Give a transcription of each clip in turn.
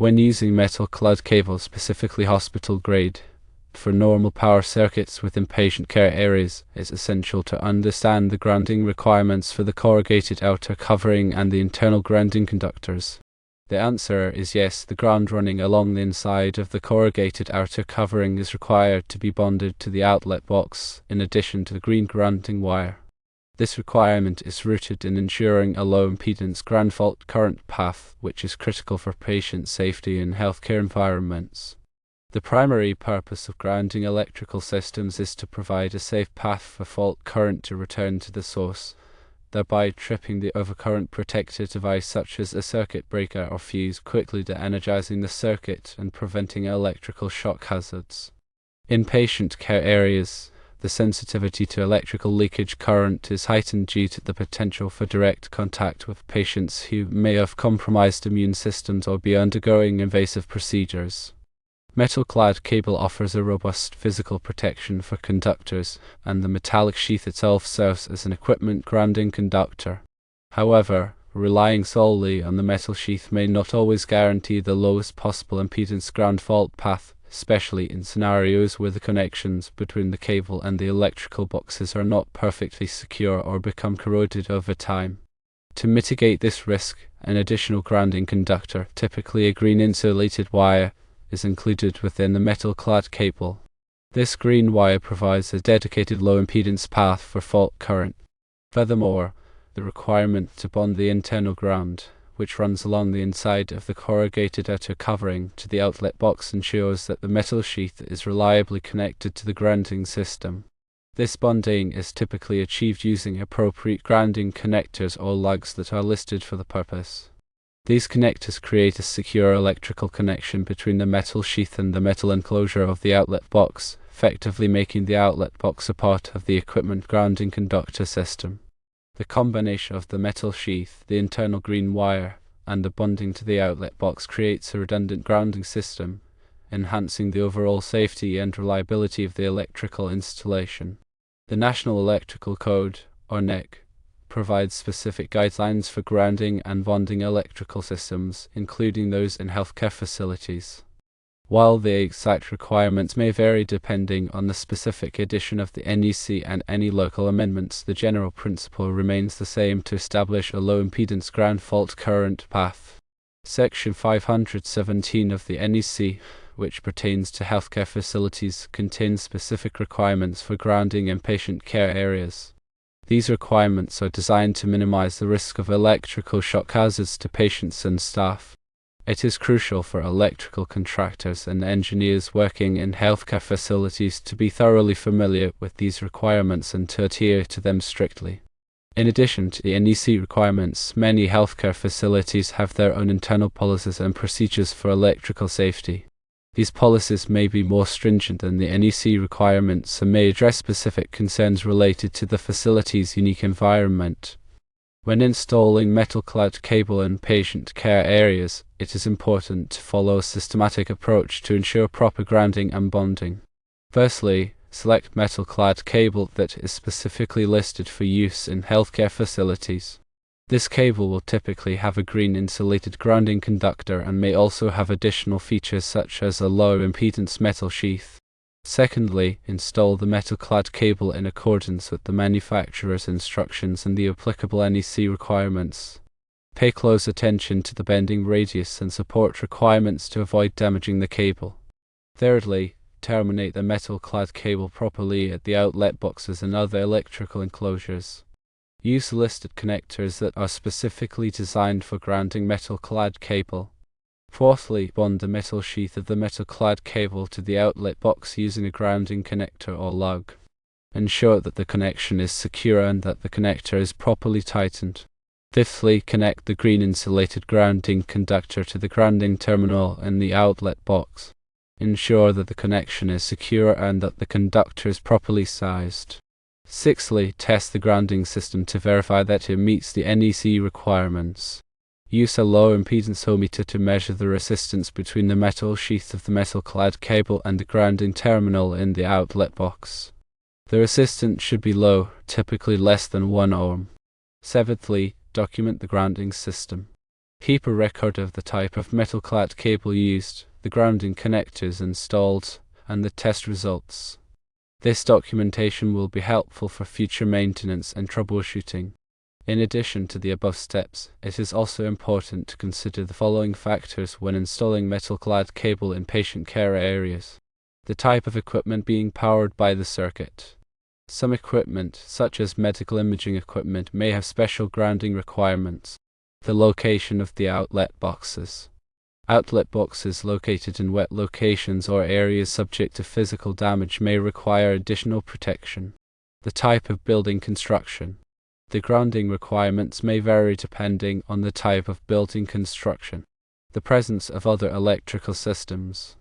When using metal-clad cables, specifically hospital grade, for normal power circuits within patient care areas, it's essential to understand the grounding requirements for the corrugated outer covering and the internal grounding conductors. The answer is yes, the ground running along the inside of the corrugated outer covering is required to be bonded to the outlet box, in addition to the green grounding wire. This requirement is rooted in ensuring a low-impedance ground fault current path, which is critical for patient safety in healthcare environments. The primary purpose of grounding electrical systems is to provide a safe path for fault current to return to the source, thereby tripping the overcurrent protected device such as a circuit breaker or fuse, quickly de-energizing the circuit and preventing electrical shock hazards. In patient care areas, the sensitivity to electrical leakage current is heightened due to the potential for direct contact with patients who may have compromised immune systems or be undergoing invasive procedures. Metal-clad cable offers a robust physical protection for conductors, and the metallic sheath itself serves as an equipment grounding conductor. However, relying solely on the metal sheath may not always guarantee the lowest possible impedance ground fault path, especially in scenarios where the connections between the cable and the electrical boxes are not perfectly secure or become corroded over time. To mitigate this risk, an additional grounding conductor, typically a green insulated wire, is included within the metal-clad cable. This green wire provides a dedicated low-impedance path for fault current. Furthermore, the requirement to bond the internal ground, which runs along the inside of the corrugated outer covering, to the outlet box ensures that the metal sheath is reliably connected to the grounding system. This bonding is typically achieved using appropriate grounding connectors or lugs that are listed for the purpose. These connectors create a secure electrical connection between the metal sheath and the metal enclosure of the outlet box, effectively making the outlet box a part of the equipment grounding conductor system. The combination of the metal sheath, the internal green wire, and the bonding to the outlet box creates a redundant grounding system, enhancing the overall safety and reliability of the electrical installation. The National Electrical Code, or NEC, provides specific guidelines for grounding and bonding electrical systems, including those in healthcare facilities. While the exact requirements may vary depending on the specific edition of the NEC and any local amendments, the general principle remains the same to establish a low-impedance ground fault current path. Section 517 of the NEC, which pertains to healthcare facilities, contains specific requirements for grounding in patient care areas. These requirements are designed to minimize the risk of electrical shock hazards to patients and staff. It is crucial for electrical contractors and engineers working in healthcare facilities to be thoroughly familiar with these requirements and to adhere to them strictly. In addition to the NEC requirements, many healthcare facilities have their own internal policies and procedures for electrical safety. These policies may be more stringent than the NEC requirements and may address specific concerns related to the facility's unique environment. When installing metal-clad cable in patient care areas, it is important to follow a systematic approach to ensure proper grounding and bonding. Firstly, select metal-clad cable that is specifically listed for use in healthcare facilities. This cable will typically have a green insulated grounding conductor and may also have additional features such as a low-impedance metal sheath. Secondly, install the metal-clad cable in accordance with the manufacturer's instructions and the applicable NEC requirements. Pay close attention to the bending radius and support requirements to avoid damaging the cable. Thirdly, terminate the metal-clad cable properly at the outlet boxes and other electrical enclosures. Use listed connectors that are specifically designed for grounding metal-clad cable. Fourthly, bond the metal sheath of the metal-clad cable to the outlet box using a grounding connector or lug. Ensure that the connection is secure and that the connector is properly tightened. Fifthly, connect the green insulated grounding conductor to the grounding terminal in the outlet box. Ensure that the connection is secure and that the conductor is properly sized. Sixthly, test the grounding system to verify that it meets the NEC requirements. Use a low-impedance ohmmeter to measure the resistance between the metal sheath of the metal-clad cable and the grounding terminal in the outlet box. The resistance should be low, typically less than 1 ohm. Seventhly, document the grounding system. Keep a record of the type of metal-clad cable used, the grounding connectors installed, and the test results. This documentation will be helpful for future maintenance and troubleshooting. In addition to the above steps, it is also important to consider the following factors when installing metal-clad cable in patient care areas. The type of equipment being powered by the circuit. Some equipment, such as medical imaging equipment, may have special grounding requirements. The location of the outlet boxes. Outlet boxes located in wet locations or areas subject to physical damage may require additional protection. The type of building construction. The grounding requirements may vary depending on the type of building construction. The presence of other electrical systems.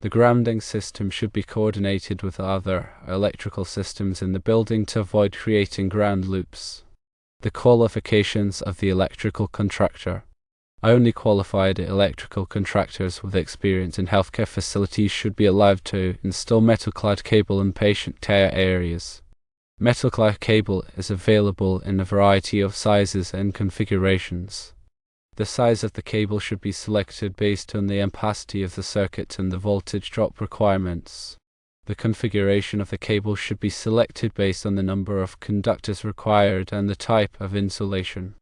The grounding system should be coordinated with other electrical systems in the building to avoid creating ground loops. The qualifications of the electrical contractor. Only qualified electrical contractors with experience in healthcare facilities should be allowed to install metal-clad cable in patient care areas. Metal-clad cable is available in a variety of sizes and configurations. The size of the cable should be selected based on the ampacity of the circuit and the voltage drop requirements. The configuration of the cable should be selected based on the number of conductors required and the type of insulation.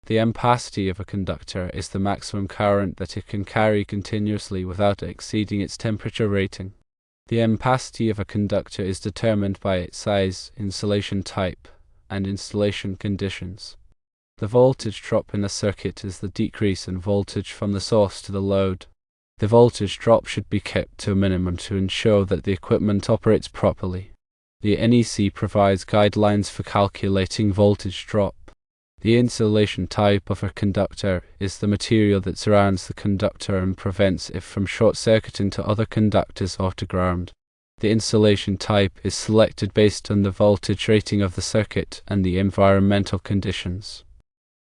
The ampacity of a conductor is the maximum current that it can carry continuously without exceeding its temperature rating. The ampacity of a conductor is determined by its size, insulation type, and installation conditions. The voltage drop in a circuit is the decrease in voltage from the source to the load. The voltage drop should be kept to a minimum to ensure that the equipment operates properly. The NEC provides guidelines for calculating voltage drop. The insulation type of a conductor is the material that surrounds the conductor and prevents it from short-circuiting to other conductors or to ground. The insulation type is selected based on the voltage rating of the circuit and the environmental conditions.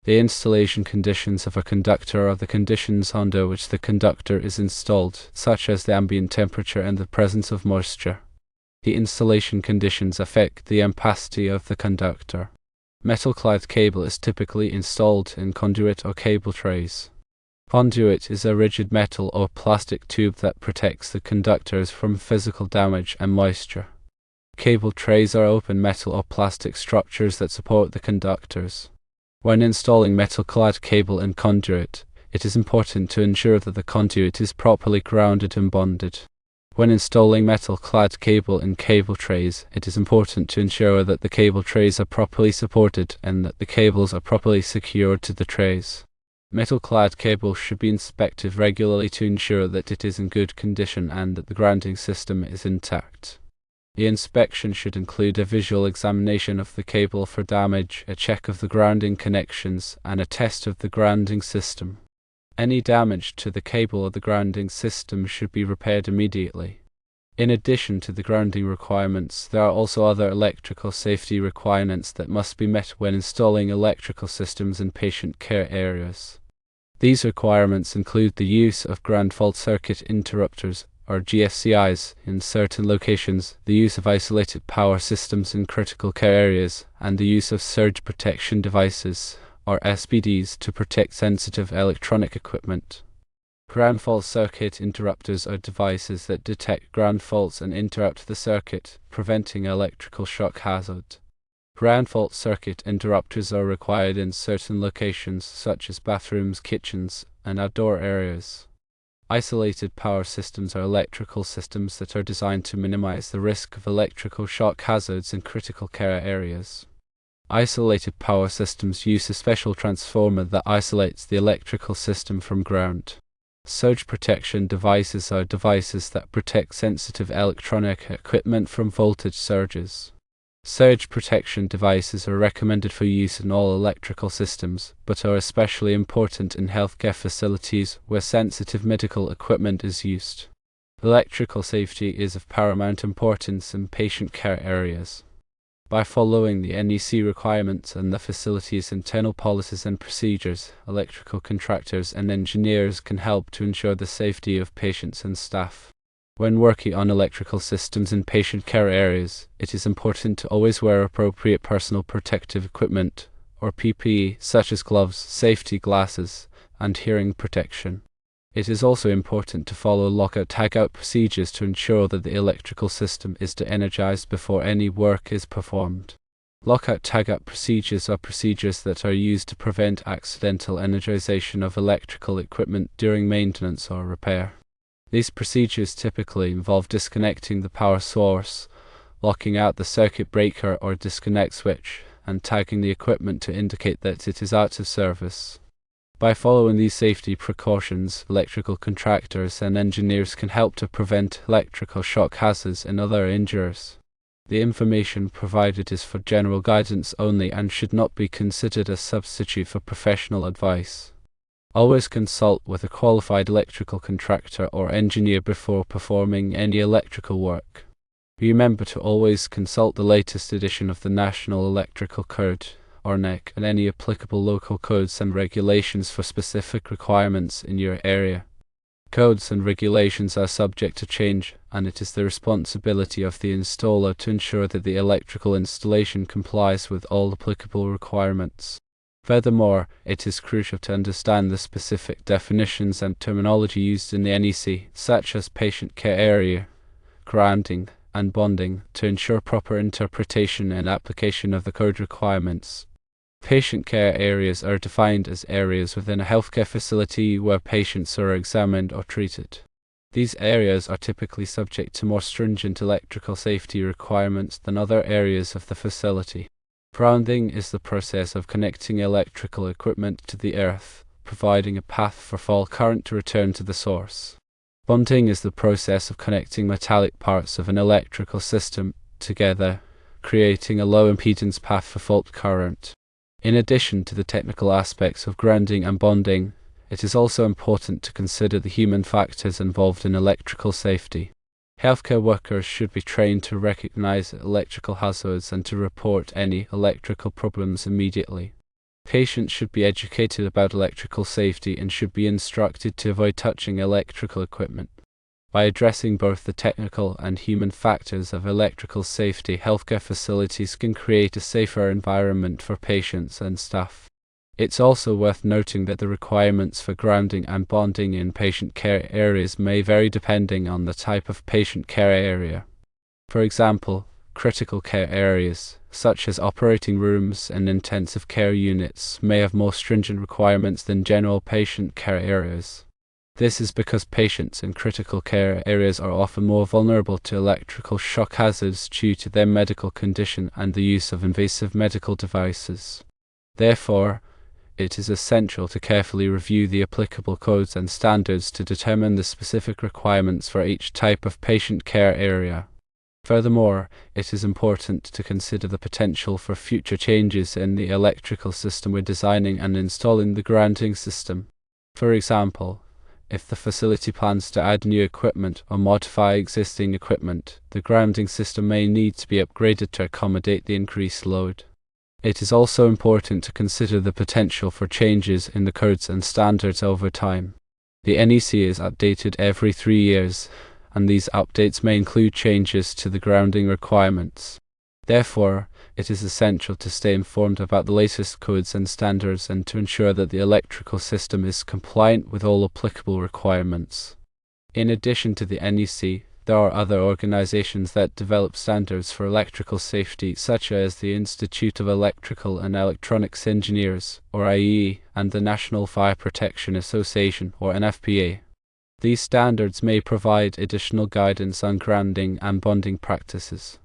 The installation conditions of a conductor are the conditions under which the conductor is installed, such as the ambient temperature and the presence of moisture. The installation conditions affect the ampacity of the conductor. Metal-clad cable is typically installed in conduit or cable trays. Conduit is a rigid metal or plastic tube that protects the conductors from physical damage and moisture. Cable trays are open metal or plastic structures that support the conductors. When installing metal-clad cable in conduit, it is important to ensure that the conduit is properly grounded and bonded. When installing metal-clad cable in cable trays, it is important to ensure that the cable trays are properly supported and that the cables are properly secured to the trays. Metal-clad cable should be inspected regularly to ensure that it is in good condition and that the grounding system is intact. The inspection should include a visual examination of the cable for damage, a check of the grounding connections, and a test of the grounding system. Any damage to the cable or the grounding system should be repaired immediately. In addition to the grounding requirements, there are also other electrical safety requirements that must be met when installing electrical systems in patient care areas. These requirements include the use of ground fault circuit interrupters, or GFCIs, in certain locations, the use of isolated power systems in critical care areas, and the use of surge protection devices, or SPDs, to protect sensitive electronic equipment. Ground fault circuit interrupters are devices that detect ground faults and interrupt the circuit, preventing electrical shock hazard. Ground fault circuit interrupters are required in certain locations such as bathrooms, kitchens, and outdoor areas. Isolated power systems are electrical systems that are designed to minimize the risk of electrical shock hazards in critical care areas. Isolated power systems use a special transformer that isolates the electrical system from ground. Surge protection devices are devices that protect sensitive electronic equipment from voltage surges. Surge protection devices are recommended for use in all electrical systems, but are especially important in healthcare facilities where sensitive medical equipment is used. Electrical safety is of paramount importance in patient care areas. By following the NEC requirements and the facility's internal policies and procedures, electrical contractors and engineers can help to ensure the safety of patients and staff. When working on electrical systems in patient care areas, it is important to always wear appropriate personal protective equipment, or PPE, such as gloves, safety glasses, and hearing protection. It is also important to follow lockout-tagout procedures to ensure that the electrical system is de-energized before any work is performed. Lockout-tagout procedures are procedures that are used to prevent accidental energization of electrical equipment during maintenance or repair. These procedures typically involve disconnecting the power source, locking out the circuit breaker or disconnect switch, and tagging the equipment to indicate that it is out of service. By following these safety precautions, electrical contractors and engineers can help to prevent electrical shock hazards and other injuries. The information provided is for general guidance only and should not be considered a substitute for professional advice. Always consult with a qualified electrical contractor or engineer before performing any electrical work. Remember to always consult the latest edition of the National Electrical Code, or NEC, and any applicable local codes and regulations for specific requirements in your area. Codes and regulations are subject to change, and it is the responsibility of the installer to ensure that the electrical installation complies with all applicable requirements. Furthermore, it is crucial to understand the specific definitions and terminology used in the NEC, such as patient care area, grounding, and bonding, to ensure proper interpretation and application of the code requirements. Patient care areas are defined as areas within a healthcare facility where patients are examined or treated. These areas are typically subject to more stringent electrical safety requirements than other areas of the facility. Grounding is the process of connecting electrical equipment to the earth, providing a path for fault current to return to the source. Bonding is the process of connecting metallic parts of an electrical system together, creating a low impedance path for fault current. In addition to the technical aspects of grounding and bonding, it is also important to consider the human factors involved in electrical safety. Healthcare workers should be trained to recognize electrical hazards and to report any electrical problems immediately. Patients should be educated about electrical safety and should be instructed to avoid touching electrical equipment. By addressing both the technical and human factors of electrical safety, healthcare facilities can create a safer environment for patients and staff. It's also worth noting that the requirements for grounding and bonding in patient care areas may vary depending on the type of patient care area. For example, critical care areas, such as operating rooms and intensive care units, may have more stringent requirements than general patient care areas. This is because patients in critical care areas are often more vulnerable to electrical shock hazards due to their medical condition and the use of invasive medical devices. Therefore, it is essential to carefully review the applicable codes and standards to determine the specific requirements for each type of patient care area. Furthermore, it is important to consider the potential for future changes in the electrical system when designing and installing the grounding system. For example, if the facility plans to add new equipment or modify existing equipment, the grounding system may need to be upgraded to accommodate the increased load. It is also important to consider the potential for changes in the codes and standards over time. The NEC is updated every 3 years, and these updates may include changes to the grounding requirements. Therefore, it is essential to stay informed about the latest codes and standards and to ensure that the electrical system is compliant with all applicable requirements. In addition to the NEC, there are other organizations that develop standards for electrical safety, such as the Institute of Electrical and Electronics Engineers, or IEE, and the National Fire Protection Association, or NFPA. These standards may provide additional guidance on grounding and bonding practices.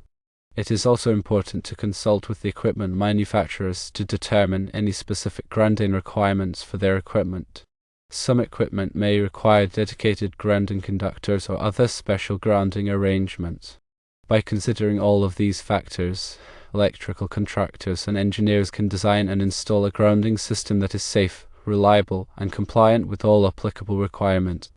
It is also important to consult with the equipment manufacturers to determine any specific grounding requirements for their equipment. Some equipment may require dedicated grounding conductors or other special grounding arrangements. By considering all of these factors, electrical contractors and engineers can design and install a grounding system that is safe, reliable, and compliant with all applicable requirements.